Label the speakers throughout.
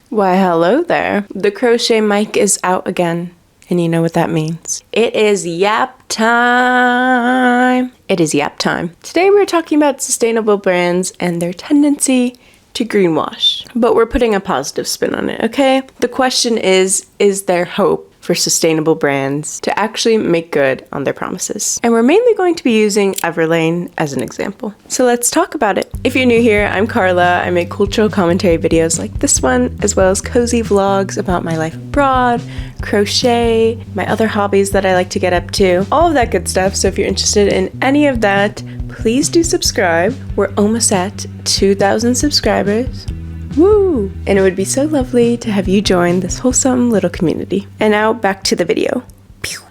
Speaker 1: Why, hello there. The crochet mic is out again, and you know what that means. It is yap time. It is yap time. Today we're talking about sustainable brands and their tendency to greenwash. But we're putting a positive spin on it, okay? The question is there hope for sustainable brands to actually make good on their promises? And we're mainly going to be using Everlane as an example. So let's talk about it. If you're new here, I'm Carla. I make cultural commentary videos like this one, as well as cozy vlogs about my life abroad, crochet, my other hobbies that I like to get up to, all of that good stuff. So if you're interested in any of that, please do subscribe. We're almost at 2,000 subscribers. Woo! And it would be so lovely to have you join this wholesome little community. And now back to the video.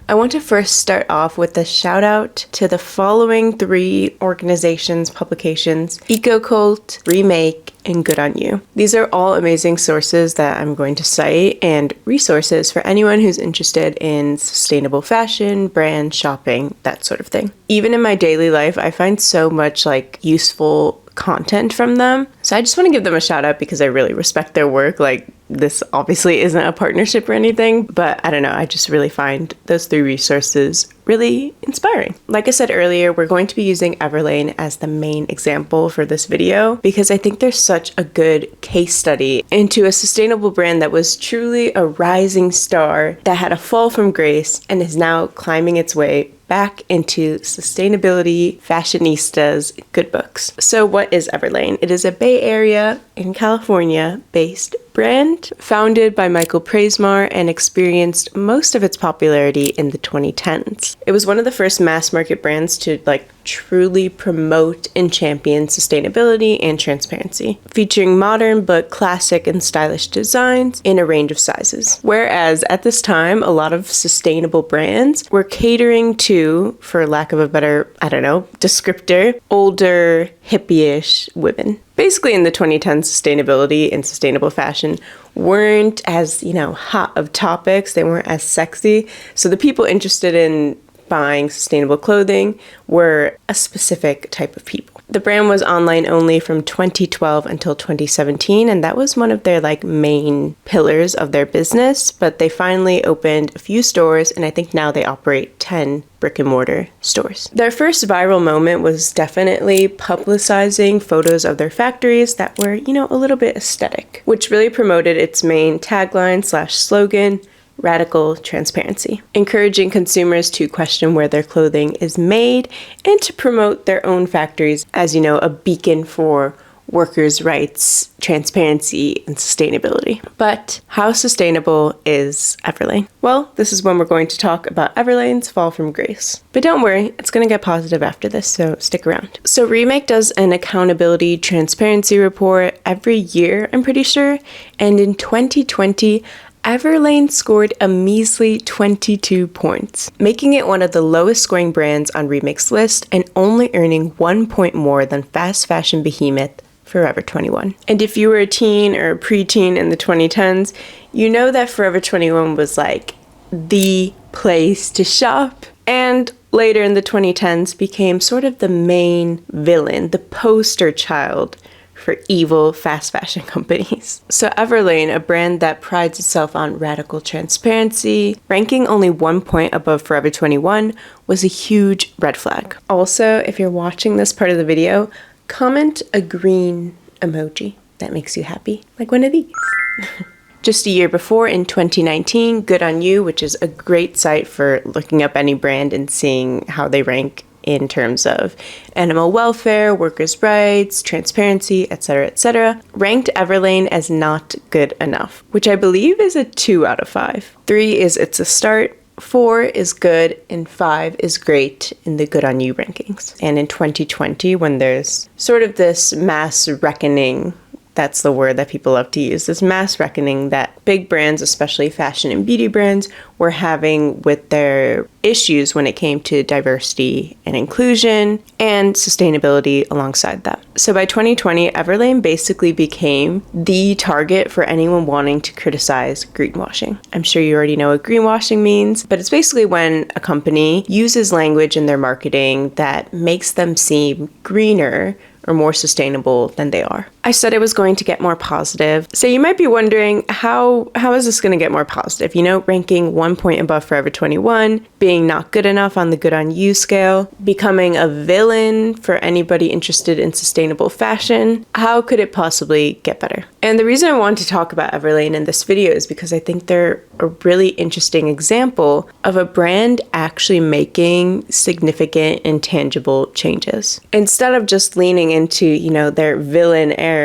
Speaker 1: I want to first start off with a shout out to the following 3 organizations, publications: EcoCult, Remake, and Good On You. These are all amazing sources that I'm going to cite and resources for anyone who's interested in sustainable fashion, brand, shopping, that sort of thing. Even in my daily life, I find so much useful content from them. So I just want to give them a shout out because I really respect their work. This obviously isn't a partnership or anything, but I don't know, I just really find those 3 resources really inspiring. Like I said earlier, we're going to be using Everlane as the main example for this video because I think there's such a good case study into a sustainable brand that was truly a rising star that had a fall from grace and is now climbing its way back into sustainability fashionistas' good books. So what is Everlane? It is a Bay Area in California based brand founded by Michael Praismar and experienced most of its popularity in the 2010s. It was one of the first mass market brands to truly promote and champion sustainability and transparency, featuring modern but classic and stylish designs in a range of sizes. Whereas at this time, a lot of sustainable brands were catering to, for lack of a better, descriptor, older, hippie-ish women. Basically, in the 2010s, sustainability and sustainable fashion weren't as, hot of topics. They weren't as sexy. So the people interested in buying sustainable clothing were a specific type of people. The brand was online only from 2012 until 2017, and that was one of their main pillars of their business, but they finally opened a few stores, and I think now they operate 10 brick and mortar stores. Their first viral moment was definitely publicizing photos of their factories that were, a little bit aesthetic, which really promoted its main tagline/slogan, radical transparency, encouraging consumers to question where their clothing is made and to promote their own factories as, a beacon for workers' rights, transparency, and sustainability. But how sustainable is Everlane? Well, this is when we're going to talk about Everlane's fall from grace. But don't worry, it's going to get positive after this, so stick around. So Remake does an accountability transparency report every year, I'm pretty sure, and in 2020, Everlane scored a measly 22 points, making it one of the lowest scoring brands on Remake's list and only earning 1 point more than fast fashion behemoth Forever 21. And if you were a teen or a preteen in the 2010s, you know that Forever 21 was the place to shop. And later in the 2010s became sort of the main villain, the poster child for evil fast fashion companies. So Everlane, a brand that prides itself on radical transparency, ranking only 1 point above Forever 21, was a huge red flag. Also, if you're watching this part of the video, comment a green emoji that makes you happy, like one of these. Just a year before, in 2019, Good On You, which is a great site for looking up any brand and seeing how they rank in terms of animal welfare, workers' rights, transparency, etc., ranked Everlane as not good enough, which I believe is a 2 out of 5. 3 is it's a start, 4 is good, and 5 is great in the Good On You rankings. And in 2020, when there's sort of this mass reckoning, that's the word that people love to use, this mass reckoning that big brands, especially fashion and beauty brands, were having with their issues when it came to diversity and inclusion and sustainability alongside that. So by 2020, Everlane basically became the target for anyone wanting to criticize greenwashing. I'm sure you already know what greenwashing means, but it's basically when a company uses language in their marketing that makes them seem greener or more sustainable than they are. I said it was going to get more positive. So you might be wondering, how is this going to get more positive? You know, ranking 1 point above Forever 21, being not good enough on the good on you scale, becoming a villain for anybody interested in sustainable fashion. How could it possibly get better? And the reason I wanted to talk about Everlane in this video is because I think they're a really interesting example of a brand actually making significant and tangible changes. Instead of just leaning into, you know, their villain era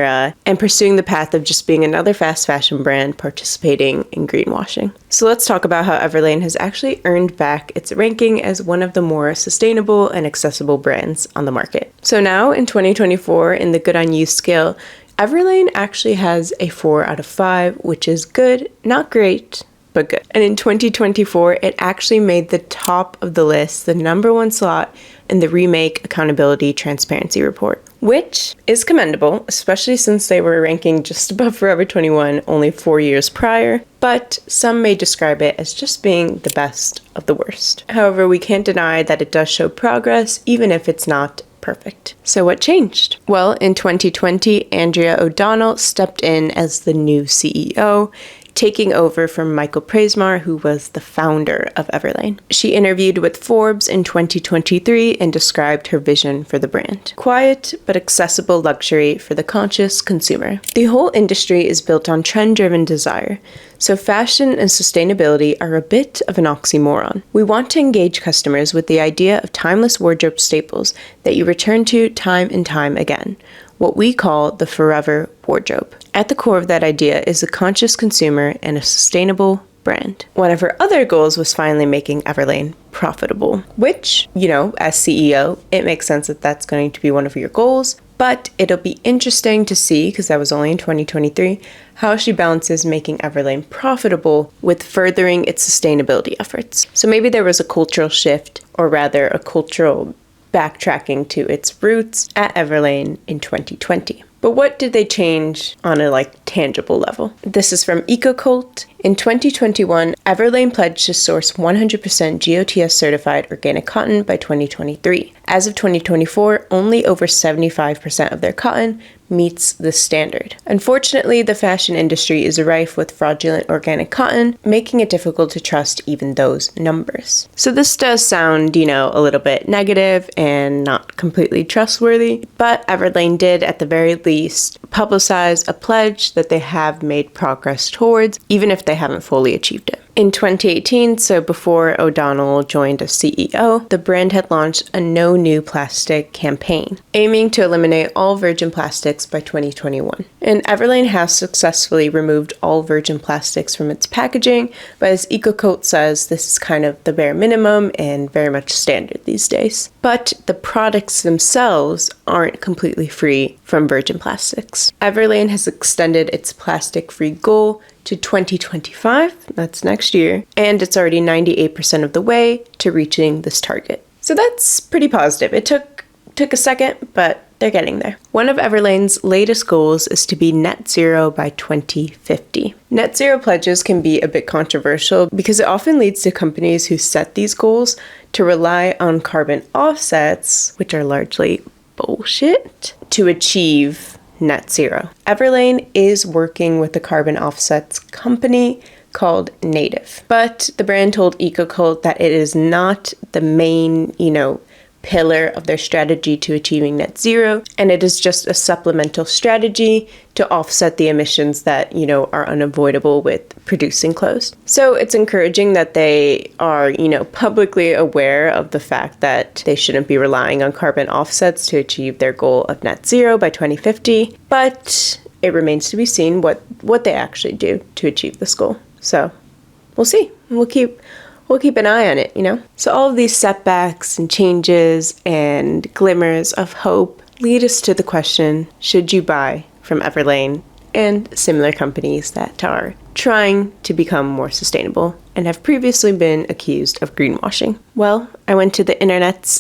Speaker 1: and pursuing the path of just being another fast fashion brand participating in greenwashing. So let's talk about how Everlane has actually earned back its ranking as one of the more sustainable and accessible brands on the market. So now in 2024, in the good on you scale, Everlane actually has a 4 out of 5, which is good, not great, but good. And in 2024, it actually made the top of the list, the #1 slot in the Remake Accountability Transparency Report, which is commendable, especially since they were ranking just above Forever 21 only 4 years prior, but some may describe it as just being the best of the worst. However, we can't deny that it does show progress, even if it's not perfect. So what changed? Well, in 2020, Andrea O'Donnell stepped in as the new CEO, taking over from Michael Praismar, who was the founder of Everlane. She interviewed with Forbes in 2023 and described her vision for the brand. Quiet but accessible luxury for the conscious consumer. The whole industry is built on trend-driven desire, so fashion and sustainability are a bit of an oxymoron. We want to engage customers with the idea of timeless wardrobe staples that you return to time and time again, what we call the forever wardrobe. At the core of that idea is a conscious consumer and a sustainable brand. One of her other goals was finally making Everlane profitable, which, you know, as CEO, it makes sense that that's going to be one of your goals, but it'll be interesting to see, because that was only in 2023, how she balances making Everlane profitable with furthering its sustainability efforts. So maybe there was a cultural shift, or rather a cultural backtracking to its roots at Everlane in 2020. But what did they change on a tangible level? This is from EcoCult. In 2021, Everlane pledged to source 100% GOTS certified organic cotton by 2023. As of 2024, only over 75% of their cotton meets the standard. Unfortunately, the fashion industry is rife with fraudulent organic cotton, making it difficult to trust even those numbers. So this does sound, you know, a little bit negative and not completely trustworthy, but Everlane did, at the very least, publicize a pledge that they have made progress towards, even if they haven't fully achieved it. In 2018, so before O'Donnell joined as CEO, the brand had launched a No New Plastic campaign, aiming to eliminate all virgin plastics by 2021. And Everlane has successfully removed all virgin plastics from its packaging, but as EcoCult says, this is kind of the bare minimum and very much standard these days. But the products themselves aren't completely free from virgin plastics. Everlane has extended its plastic-free goal to 2025, that's next year, and it's already 98% of the way to reaching this target. So that's pretty positive. It took a second, but they're getting there. One of Everlane's latest goals is to be net zero by 2050. Net zero pledges can be a bit controversial because it often leads to companies who set these goals to rely on carbon offsets, which are largely bullshit, to achieve net zero. Everlane is working with a carbon offsets company called Native, but the brand told EcoCult that it is not the main, pillar of their strategy to achieving net zero, and it is just a supplemental strategy to offset the emissions that, are unavoidable with producing clothes. So it's encouraging that they are, publicly aware of the fact that they shouldn't be relying on carbon offsets to achieve their goal of net zero by 2050, but it remains to be seen what they actually do to achieve this goal. So we'll see. We'll keep an eye on it, So all of these setbacks and changes and glimmers of hope lead us to the question, should you buy from Everlane and similar companies that are trying to become more sustainable and have previously been accused of greenwashing? Well, I went to the internet's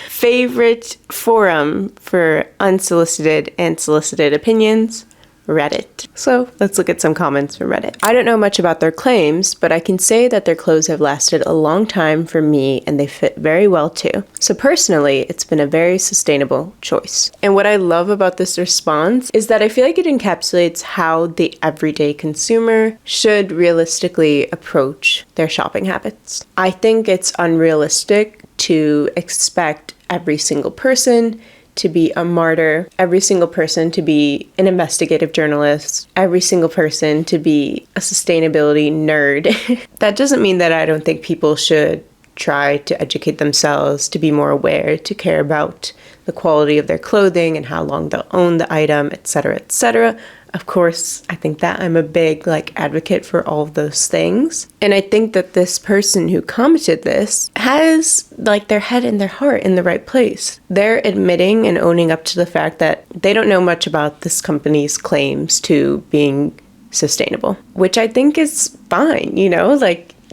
Speaker 1: favorite forum for unsolicited and solicited opinions, Reddit. So let's look at some comments from Reddit. I don't know much about their claims, but I can say that their clothes have lasted a long time for me and they fit very well too. So personally, it's been a very sustainable choice. And what I love about this response is that I feel like it encapsulates how the everyday consumer should realistically approach their shopping habits. I think it's unrealistic to expect every single person to be a martyr, every single person to be an investigative journalist, every single person to be a sustainability nerd. That doesn't mean that I don't think people should try to educate themselves, to be more aware, to care about the quality of their clothing and how long they'll own the item, etc., etc. Of course, I think that I'm a big advocate for all of those things. And I think that this person who commented this has their head and their heart in the right place. They're admitting and owning up to the fact that they don't know much about this company's claims to being sustainable, which I think is fine,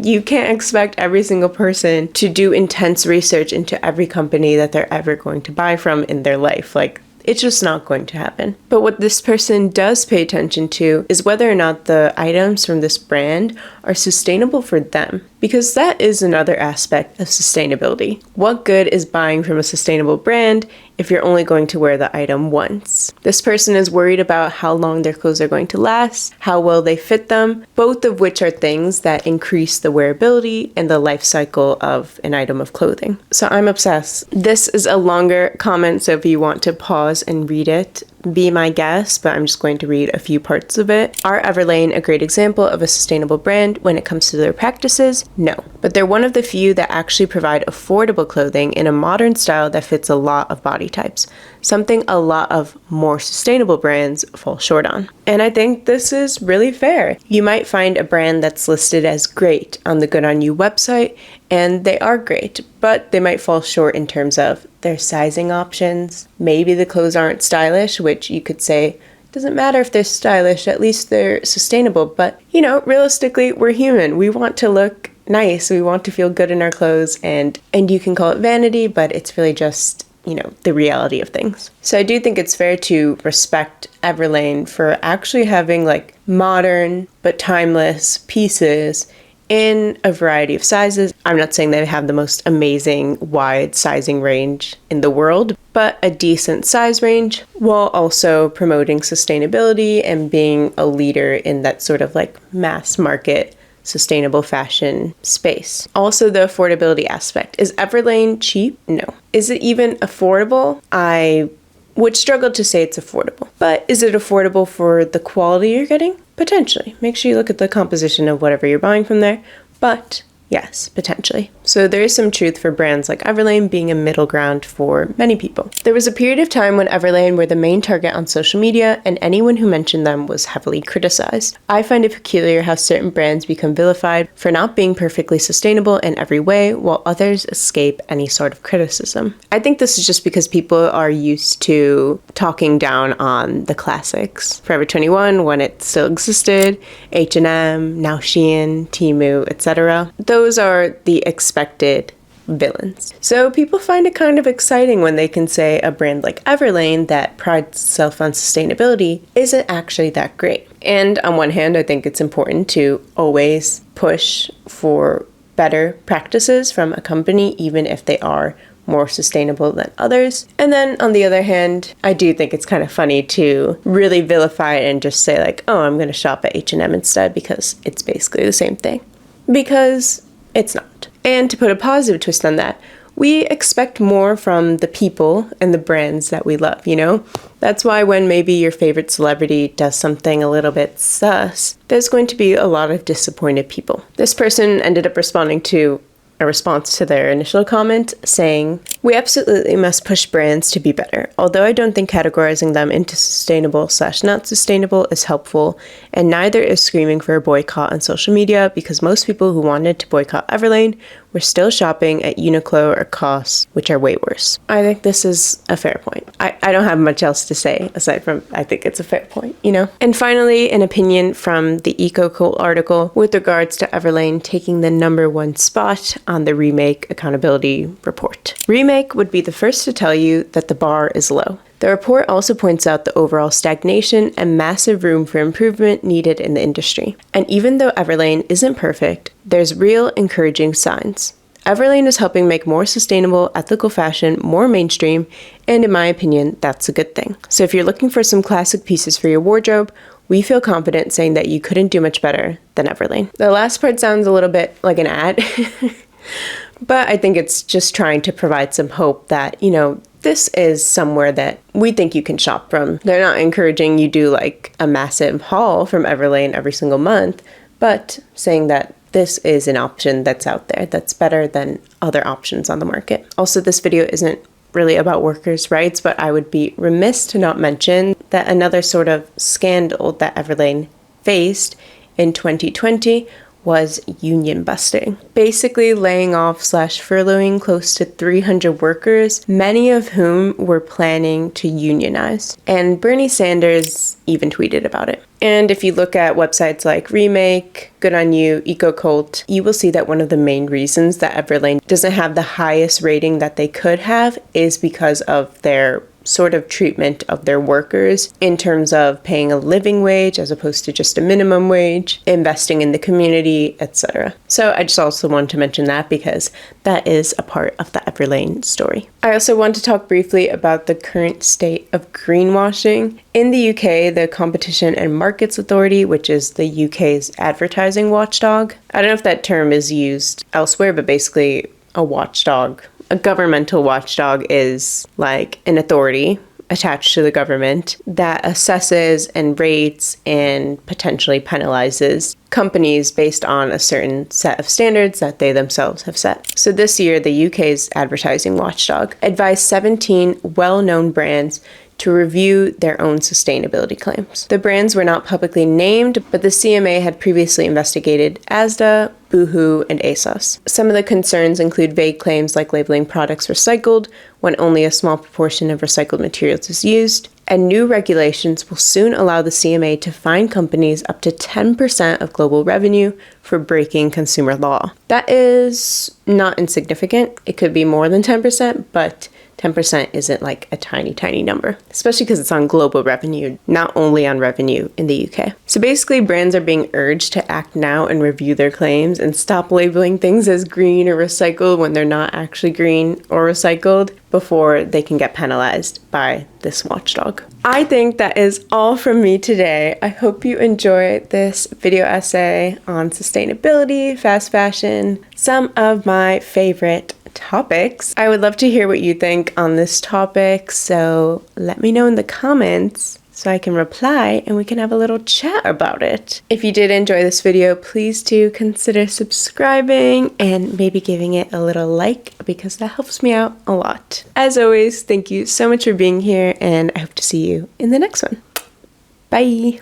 Speaker 1: you can't expect every single person to do intense research into every company that they're ever going to buy from in their life. It's just not going to happen. But what this person does pay attention to is whether or not the items from this brand are sustainable for them, because that is another aspect of sustainability. What good is buying from a sustainable brand if you're only going to wear the item once? This person is worried about how long their clothes are going to last, how well they fit them, both of which are things that increase the wearability and the life cycle of an item of clothing. So I'm obsessed. This is a longer comment, so if you want to pause and read it, be my guest, but I'm just going to read a few parts of it. Are Everlane a great example of a sustainable brand when it comes to their practices? No, but they're one of the few that actually provide affordable clothing in a modern style that fits a lot of body types, something a lot of more sustainable brands fall short on. And I think this is really fair. You might find a brand that's listed as great on the Good On You website, and they are great, but they might fall short in terms of their sizing options. Maybe the clothes aren't stylish, which you could say doesn't matter if they're stylish, at least they're sustainable. But, realistically, we're human. We want to look nice. We want to feel good in our clothes, and you can call it vanity, but it's really just the reality of things. So I do think it's fair to respect Everlane for actually having modern but timeless pieces in a variety of sizes. I'm not saying they have the most amazing wide sizing range in the world, but a decent size range while also promoting sustainability and being a leader in that sort of mass market sustainable fashion space. Also, the affordability aspect. Is Everlane cheap? No. Is it even affordable? I would struggle to say it's affordable. But is it affordable for the quality you're getting? Potentially. Make sure you look at the composition of whatever you're buying from there. But yes, potentially. So there is some truth for brands like Everlane being a middle ground for many people. There was a period of time when Everlane were the main target on social media, and anyone who mentioned them was heavily criticized. I find it peculiar how certain brands become vilified for not being perfectly sustainable in every way, while others escape any sort of criticism. I think this is just because people are used to talking down on the classics. Forever 21, when it still existed, H&M, now Shein, Temu, etc. Those are the expected villains. So people find it kind of exciting when they can say a brand like Everlane that prides itself on sustainability isn't actually that great. And on one hand, I think it's important to always push for better practices from a company, even if they are more sustainable than others. And then on the other hand, I do think it's kind of funny to really vilify it and just say oh, I'm going to shop at H&M instead because it's basically the same thing. Because it's not. And to put a positive twist on that, we expect more from the people and the brands that we love, That's why when maybe your favorite celebrity does something a little bit sus, there's going to be a lot of disappointed people. This person ended up responding to a response to their initial comment saying, "We absolutely must push brands to be better, although I don't think categorizing them into sustainable/not sustainable is helpful, and neither is screaming for a boycott on social media because most people who wanted to boycott Everlane were still shopping at Uniqlo or COS, which are way worse." I think this is a fair point. I don't have much else to say aside from I think it's a fair point, And finally, an opinion from the EcoCult article with regards to Everlane taking the #1 spot on the Remake Accountability Report. Remake would be the first to tell you that the bar is low. The report also points out the overall stagnation and massive room for improvement needed in the industry. And even though Everlane isn't perfect, there's real encouraging signs. Everlane is helping make more sustainable, ethical fashion more mainstream, and in my opinion, that's a good thing. So if you're looking for some classic pieces for your wardrobe, we feel confident saying that you couldn't do much better than Everlane. The last part sounds a little bit like an ad, but I think it's just trying to provide some hope that, this is somewhere that we think you can shop from. They're not encouraging you do like a massive haul from Everlane every single month, but saying that this is an option that's out there that's better than other options on the market. Also, this video isn't really about workers' rights, but I would be remiss to not mention that another sort of scandal that Everlane faced in 2020 was union busting. Basically laying off / furloughing close to 300 workers, many of whom were planning to unionize. And Bernie Sanders even tweeted about it. And if you look at websites like Remake, Good On You, EcoCult, you will see that one of the main reasons that Everlane doesn't have the highest rating that they could have is because of their sort of treatment of their workers in terms of paying a living wage as opposed to just a minimum wage, investing in the community, etc. So I just also wanted to mention that because that is a part of the Everlane story. I also want to talk briefly about the current state of greenwashing. In the UK, the Competition and Markets Authority, which is the UK's advertising watchdog, I don't know if that term is used elsewhere, but basically a watchdog. A governmental watchdog is like an authority attached to the government that assesses and rates and potentially penalizes companies based on a certain set of standards that they themselves have set. So this year, the UK's advertising watchdog advised 17 well-known brands to review their own sustainability claims. The brands were not publicly named, but the CMA had previously investigated Asda, Boohoo, and ASOS. Some of the concerns include vague claims like labeling products recycled when only a small proportion of recycled materials is used, and new regulations will soon allow the CMA to fine companies up to 10% of global revenue for breaking consumer law. That is not insignificant. It could be more than 10%, but 10% isn't like a tiny, tiny number, especially because it's on global revenue, not only on revenue in the UK. So basically, brands are being urged to act now and review their claims and stop labeling things as green or recycled when they're not actually green or recycled before they can get penalized by this watchdog. I think that is all from me today. I hope you enjoyed this video essay on sustainability, fast fashion, some of my favorite topics. I would love to hear what you think on this topic, so let me know in the comments so I can reply and we can have a little chat about it. If you did enjoy this video, please do consider subscribing and maybe giving it a little like because that helps me out a lot. As always, thank you so much for being here and I hope to see you in the next one. Bye!